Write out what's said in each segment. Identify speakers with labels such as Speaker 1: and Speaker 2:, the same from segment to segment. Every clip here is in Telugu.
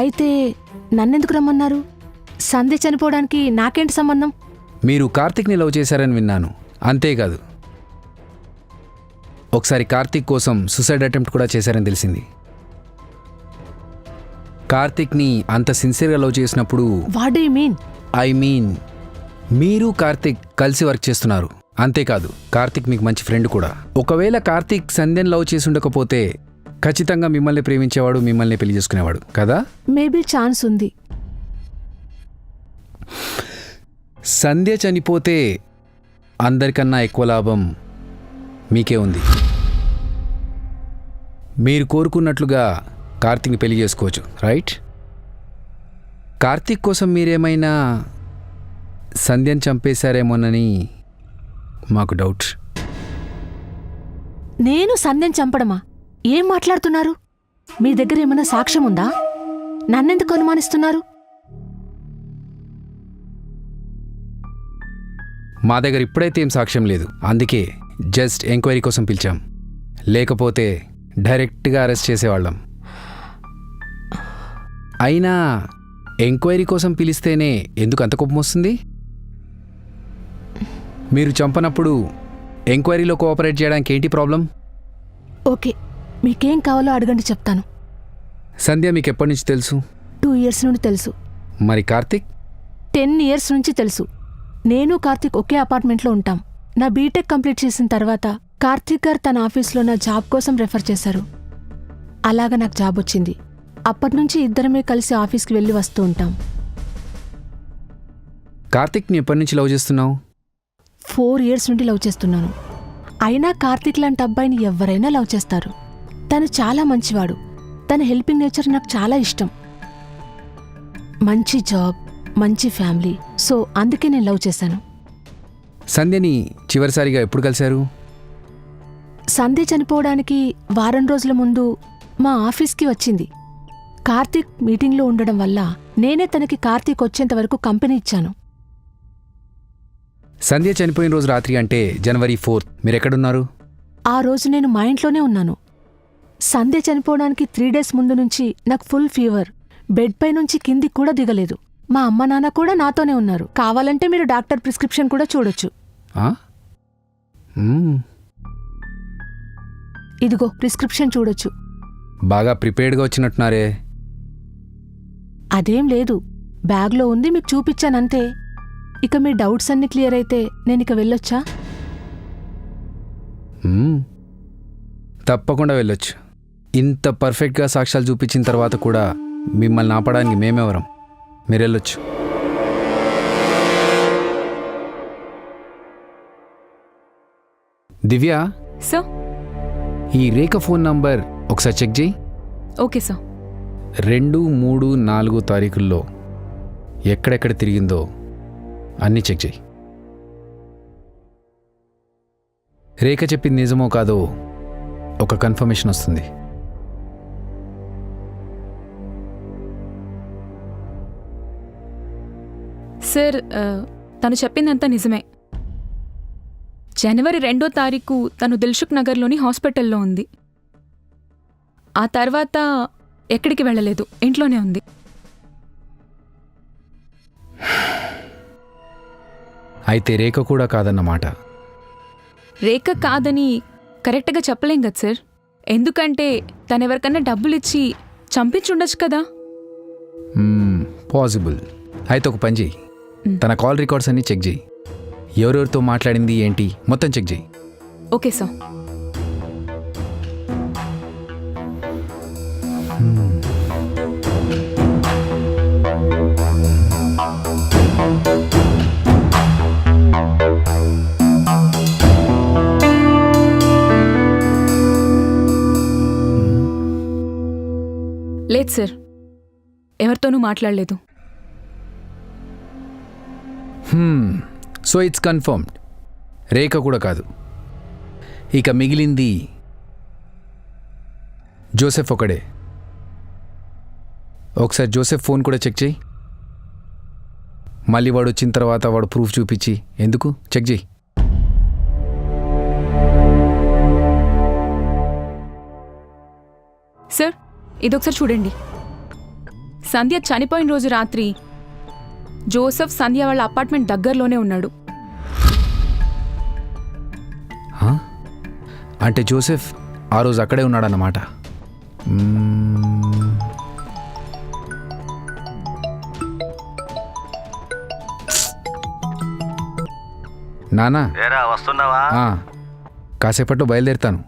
Speaker 1: అయితే నన్నెందుకు రమ్మన్నారు? సంధ్య చనిపోవడానికి నాకేంటి సంబంధం?
Speaker 2: మీరు కార్తీక్ని లవ్ చేశారని విన్నాను. అంతేకాదు, ఒకసారి కార్తీక్ కోసం సూసైడ్ అటెంప్ట్ కూడా చేశారని తెలిసింది. కార్తీక్ని అంత సిన్సియర్గా లవ్ చేసినప్పుడు
Speaker 1: what do you mean?
Speaker 2: I mean మీరు కార్తీక్ కలిసి వర్క్ చేస్తున్నారు. అంతేకాదు, కార్తీక్ మీకు మంచి ఫ్రెండ్ కూడా. ఒకవేళ కార్తీక్ సంధ్యని లవ్ చేసి ఉండకపోతే ఖచ్చితంగా మిమ్మల్ని ప్రేమించేవాడు, మిమ్మల్ని పెళ్లి చేసుకునేవాడు కదా?
Speaker 1: మేబీ ఛాన్స్ ఉంది.
Speaker 2: సంధ్య చనిపోతే అందరికన్నా ఎక్కువ లాభం మీకే ఉంది. మీరు కోరుకున్నట్లుగా కార్తీక్ని పెళ్లి చేసుకోవచ్చు, రైట్? కార్తీక్ కోసం మీరేమైనా సంధ్యని చంపేశారేమోనని మాకు డౌట్.
Speaker 1: నేను సంధ్యని చంపడమా? ఏం మాట్లాడుతున్నారు? మీ దగ్గర ఏమైనా సాక్ష్యం ఉందా? నన్నెందుకు అనుమానిస్తున్నారు?
Speaker 2: మా దగ్గర ఇప్పుడైతే ఏం సాక్ష్యం లేదు, అందుకే జస్ట్ ఎంక్వైరీ కోసం పిలిచాం. లేకపోతే డైరెక్ట్గా అరెస్ట్ చేసేవాళ్ళం. అయినా ఎంక్వైరీ కోసం పిలిస్తేనే ఎందుకు అంత కోపం వస్తుంది? మీరు చంపనప్పుడు ఎంక్వైరీలో కోఆపరేట్ చేయడానికి ఏంటి ప్రాబ్లం?
Speaker 1: ఓకే, మీకేం కావాలో అడగండి, చెప్తాను.
Speaker 2: సంధ్య మీకు ఎప్పటి నుంచి తెలుసు?
Speaker 1: 2 years నుండి తెలుసు.
Speaker 2: మరి కార్తీక్?
Speaker 1: 10 years నుంచి తెలుసు. నేను కార్తీక్ ఒకే అపార్ట్మెంట్లో ఉంటాం. నా బీటెక్ కంప్లీట్ చేసిన తర్వాత కార్తీక్ గారు తన ఆఫీస్లో నా జాబ్ కోసం రెఫర్ చేశారు. అలాగా నాకు జాబ్ వచ్చింది. అప్పటినుంచి ఇద్దరమే కలిసి ఆఫీస్కి వెళ్ళి వస్తూ ఉంటాం.
Speaker 2: కార్తీక్ని ఎప్పటి నుంచి లవ్ చేస్తున్నావు?
Speaker 1: 4 years నుండి లవ్ చేస్తున్నాను. అయినా కార్తీక్ లాంటి అబ్బాయిని ఎవరైనా లవ్ చేస్తారు. తను చాలా మంచివాడు. తన హెల్పింగ్ నేచర్ నాకు చాలా ఇష్టం. మంచి జాబ్, మంచి ఫ్యామిలీ. సో అందుకే నేను లవ్ చేశాను.
Speaker 2: సంధ్యని చివరిసారిగా ఎప్పుడు కలిశారు?
Speaker 1: సంధ్య చనిపోవడానికి వారం రోజుల ముందు మా ఆఫీస్కి వచ్చింది. కార్తీక్ మీటింగ్లో ఉండడం వల్ల నేనే తనకి కార్తీక్ వచ్చేంత వరకు కంపెనీ ఇచ్చాను.
Speaker 2: సంధ్య చనిపోయిన రోజు రాత్రి అంటే January 4th మీరెక్కడున్నారు?
Speaker 1: ఆ రోజు నేను మా ఇంట్లోనే ఉన్నాను. సంధ్య చనిపోవడానికి 3 days ముందు నుంచి నాకు ఫుల్ ఫీవర్. బెడ్ పై నుంచి కిందికి కూడా దిగలేదు. మా అమ్మ నాన్న కూడా నాతోనే ఉన్నారు. కావాలంటే మీరు డాక్టర్ ప్రిస్క్రిప్షన్ కూడా చూడొచ్చు. ఇదిగో ప్రిస్క్రిప్షన్ చూడొచ్చు.
Speaker 2: బాగా ప్రిపేర్డ్గా వచ్చినట్టున్నారే.
Speaker 1: అదేం లేదు, బ్యాగ్లో ఉంది, మీకు చూపించానంతే. ఇక మీ డౌట్స్ అన్ని క్లియర్ అయితే నేను ఇక వెళ్ళొచ్చా?
Speaker 2: తప్పకుండా వెళ్ళొచ్చు. ఇంత పర్ఫెక్ట్గా సాక్ష్యాలు చూపించిన తర్వాత కూడా మిమ్మల్ని ఆపడానికి మేమెవరం? మీరు వెళ్ళొచ్చు. దివ్య,
Speaker 3: సార్,
Speaker 2: ఈ రేఖ ఫోన్ నంబర్ ఒకసారి చెక్ చేయి.
Speaker 3: Okay sir.
Speaker 2: 2, 3, 4 తారీఖుల్లో ఎక్కడెక్కడ తిరిగిందో అన్నీ చెక్ చేయి. రేఖ చెప్పింది నిజమో కాదో ఒక కన్ఫర్మేషన్ వస్తుంది.
Speaker 3: సార్, తను చెప్పిందంతా నిజమే. January 2వ తారీఖు తను దిల్సుఖ్ నగర్లోని హాస్పిటల్లో ఉంది. ఆ తర్వాత ఎక్కడికి వెళ్ళలేదు, ఇంట్లోనే ఉంది.
Speaker 2: అయితే రేఖ కూడా కాదన్నమాట.
Speaker 3: రేఖ కాదని కరెక్ట్గా చెప్పలేం కదా సార్. ఎందుకంటే తనెవరికన్నా డబ్బులిచ్చి చంపించుండొచ్చు కదా.
Speaker 2: పాసిబుల్. అయితే ఒక పని చెయ్యి, తన కాల్ రికార్డ్స్ అన్నీ చెక్ చేయి. ఎవరెవరితో మాట్లాడింది ఏంటి మొత్తం చెక్ చేయి.
Speaker 3: Okay sir. లేదు సార్, ఎవరితోనూ మాట్లాడలేదు.
Speaker 2: సో ఇట్స్ కన్ఫర్మ్డ్, రేఖ కూడా కాదు. ఇక మిగిలింది జోసెఫ్ ఒకడే. ఒకసారి జోసెఫ్ ఫోన్ కూడా చెక్ చేయి. మళ్ళీ వాడు వచ్చిన తర్వాత వాడు ప్రూఫ్ చూపించి ఎందుకు చెక్ చేయి.
Speaker 3: సార్, ఇదొకసారి చూడండి. సంధ్య చనిపోయిన రోజు రాత్రి జోసెఫ్ సంధ్య వాళ్ళ అపార్ట్మెంట్ దగ్గరలోనే ఉన్నాడు.
Speaker 2: హా? అంటే జోసెఫ్ ఆ రోజు అక్కడే ఉన్నాడన్నమాట. నానా
Speaker 4: ఏరా వస్తున్నావా?
Speaker 2: కాసేపట్లో బయలుదేరుతాను.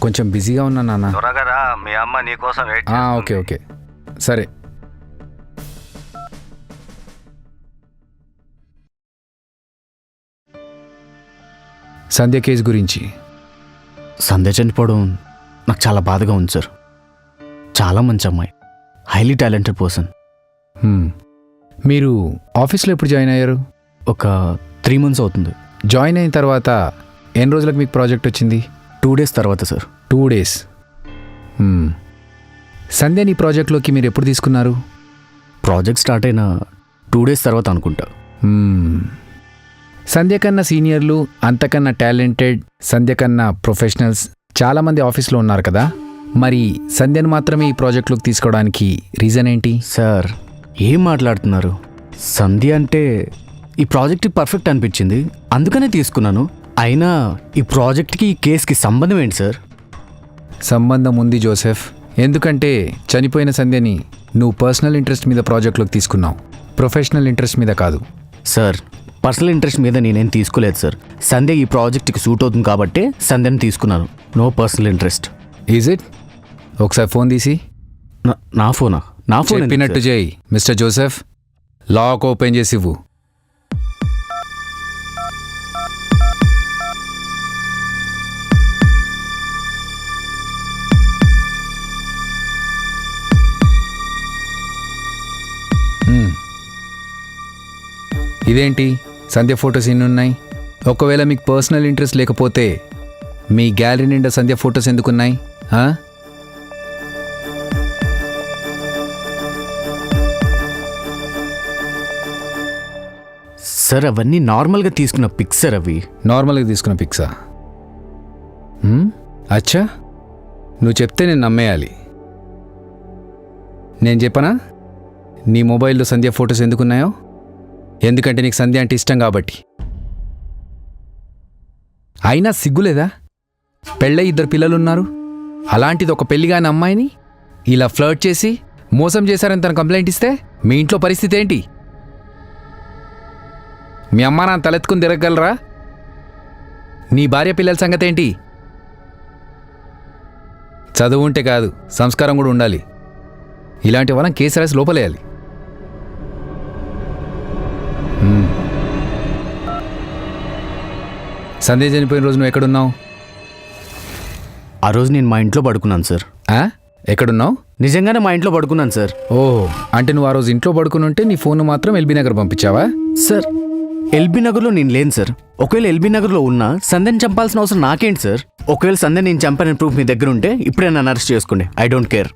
Speaker 2: కొంచెం బిజీగా ఉన్నా నాన్న.
Speaker 4: త్వరగా రా, మీ అమ్మ నీ కోసం వెయిట్ చేస్తుంది.
Speaker 2: ఓకే ఓకే సరే. సంధ్య కేసు గురించి.
Speaker 5: సంధ్య చనిపోవడం నాకు చాలా బాధగా ఉంది సార్. చాలా మంచి అమ్మాయి, హైలీ టాలెంటెడ్ పర్సన్.
Speaker 2: మీరు ఆఫీస్లో ఎప్పుడు జాయిన్ అయ్యారు?
Speaker 5: ఒక 3 months అవుతుంది.
Speaker 2: జాయిన్ అయిన తర్వాత ఎన్ని రోజులకు మీకు ప్రాజెక్ట్ వచ్చింది?
Speaker 5: 2 days తర్వాత సార్.
Speaker 2: 2 days. సంధ్యని ఈ ప్రాజెక్ట్లోకి మీరు ఎప్పుడు తీసుకున్నారు?
Speaker 5: ప్రాజెక్ట్ స్టార్ట్ అయిన 2 days తర్వాత అనుకుంటా.
Speaker 2: సంధ్య కన్నా సీనియర్లు, అంతకన్నా టాలెంటెడ్, సంధ్య కన్నా ప్రొఫెషనల్స్ చాలామంది ఆఫీస్లో ఉన్నారు కదా. మరి సంధ్యను మాత్రమే ఈ ప్రాజెక్ట్లోకి తీసుకోవడానికి రీజన్ ఏంటి?
Speaker 5: సార్ ఏం మాట్లాడుతున్నారు? సంధ్య అంటే ఈ ప్రాజెక్ట్కి పర్ఫెక్ట్ అనిపించింది, అందుకనే తీసుకున్నాను. అయినా ఈ ప్రాజెక్ట్కి ఈ కేసుకి సంబంధం ఏంటి సార్?
Speaker 2: సంబంధం ఉంది జోసెఫ్. ఎందుకంటే చనిపోయిన సంధ్యని నువ్వు పర్సనల్ ఇంట్రెస్ట్ మీద ప్రాజెక్ట్లోకి తీసుకున్నావు, ప్రొఫెషనల్ ఇంట్రెస్ట్ మీద కాదు.
Speaker 5: సార్ పర్సనల్ ఇంట్రెస్ట్ మీద నేనేం తీసుకోలేదు సార్. సంధ్య ఈ ప్రాజెక్ట్కి సూట్ అవుతుంది కాబట్టి సంధ్యని తీసుకున్నాను. No personal interest.
Speaker 2: Is it? ఒకసారి ఫోన్ తీసి.
Speaker 5: నా ఫోనా? నా ఫోన్
Speaker 2: చెప్పినట్టు చేయి మిస్టర్ జోసెఫ్. లాక్ ఓపెన్ చేసి ఇవ్వు. ఇదేంటి సంధ్య ఫొటోస్ ఎన్ని ఉన్నాయి? ఒకవేళ మీకు పర్సనల్ ఇంట్రెస్ట్ లేకపోతే మీ గ్యాలరీ నిండా సంధ్య ఫొటోస్ ఎందుకున్నాయి?
Speaker 5: సార్ అవన్నీ నార్మల్గా తీసుకున్న పిక్స్ సార్. అవి
Speaker 2: నార్మల్గా తీసుకున్న పిక్సా? అచ్చా, నువ్వు చెప్తే నేను నమ్మేయాలి. నేను చెప్పనా నీ మొబైల్లో సంధ్య ఫొటోస్ ఎందుకున్నాయో? ఎందుకంటే నీకు సంధ్య అంటే ఇష్టం కాబట్టి. అయినా సిగ్గులేదా? పెళ్ళై 2 పిల్లలున్నారు, అలాంటిది ఒక పెళ్లిగాని అమ్మాయిని ఇలా ఫ్లర్ట్ చేసి మోసం చేశారని తను కంప్లైంట్ ఇస్తే మీ ఇంట్లో పరిస్థితి ఏంటి? మీ అమ్మ నాన్న తలెత్తుకుని తిరగలరా? నీ భార్య పిల్లల సంగతి ఏంటి? చదువు ఉంటే కాదు, సంస్కారం కూడా ఉండాలి. ఇలాంటి వాళ్ళని కేసు రాసి లోపలేయాలి. సంధ్య చనిపోయిన రోజు నువ్వు ఎక్కడున్నావు?
Speaker 5: ఆ రోజు నేను మా ఇంట్లో పడుకున్నాను సార్.
Speaker 2: ఎక్కడున్నావు?
Speaker 5: నిజంగానే మా ఇంట్లో పడుకున్నాను సార్.
Speaker 2: ఓహో, అంటే నువ్వు ఆ రోజు ఇంట్లో పడుకుని ఉంటే నీ ఫోన్ మాత్రం ఎల్బీ నగర్ పంపించావా?
Speaker 5: సార్ ఎల్బీ నగర్లో నేను లేను సార్. ఒకవేళ ఎల్బీ నగర్లో ఉన్నా సంధ్యని చంపాల్సిన అవసరం నాకేంటి సార్? ఒకవేళ సంధ్య నేను చంపానని ప్రూఫ్ మీ దగ్గర ఉంటే ఇప్పుడే నన్ను అరెస్ట్ చేసుకోండి. I don't care.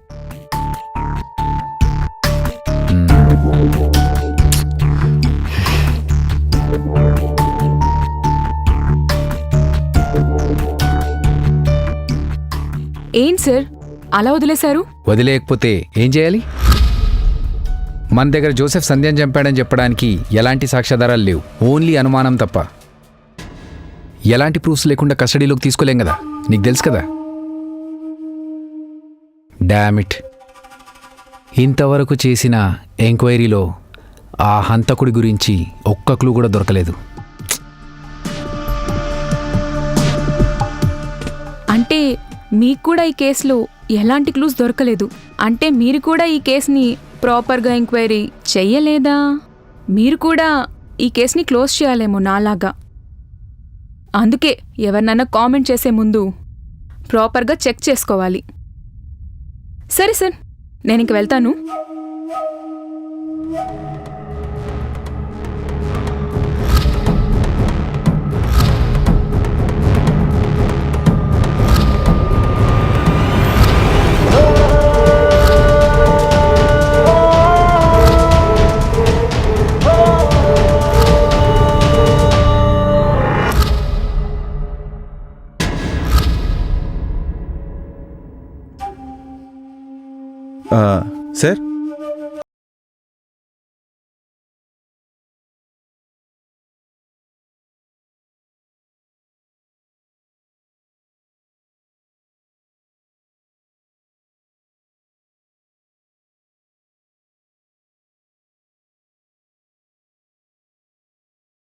Speaker 3: ఏంటి సార్ అలా వదిలేశారు?
Speaker 2: వదిలేయకపోతే ఏం చేయాలి? మన దగ్గర జోసెఫ్ సంధ్యను చంపాడని చెప్పడానికి ఎలాంటి సాక్ష్యాధారాలు లేవు, ఓన్లీ అనుమానం తప్ప. ఎలాంటి ప్రూఫ్స్ లేకుండా కస్టడీలోకి తీసుకోలేం కదా, నీకు తెలుసు కదా. డామిట్, ఇంతవరకు చేసిన ఎంక్వైరీలో ఆ హంతకుడి గురించి ఒక్క క్లూ కూడా దొరకలేదు.
Speaker 3: అంటే మీకు కూడా ఈ కేసులో ఎలాంటి క్లూస్ దొరకలేదు? అంటే మీరు కూడా ఈ కేసుని ప్రాపర్గా ఎంక్వైరీ చెయ్యలేదా? మీరు కూడా ఈ కేసుని క్లోజ్ చేయాలేమో నాలాగా. అందుకే ఎవరినైనా కామెంట్ చేసే ముందు ప్రాపర్గా చెక్ చేసుకోవాలి. సరే సార్, నేను ఇంక వెళ్తాను.
Speaker 6: సార్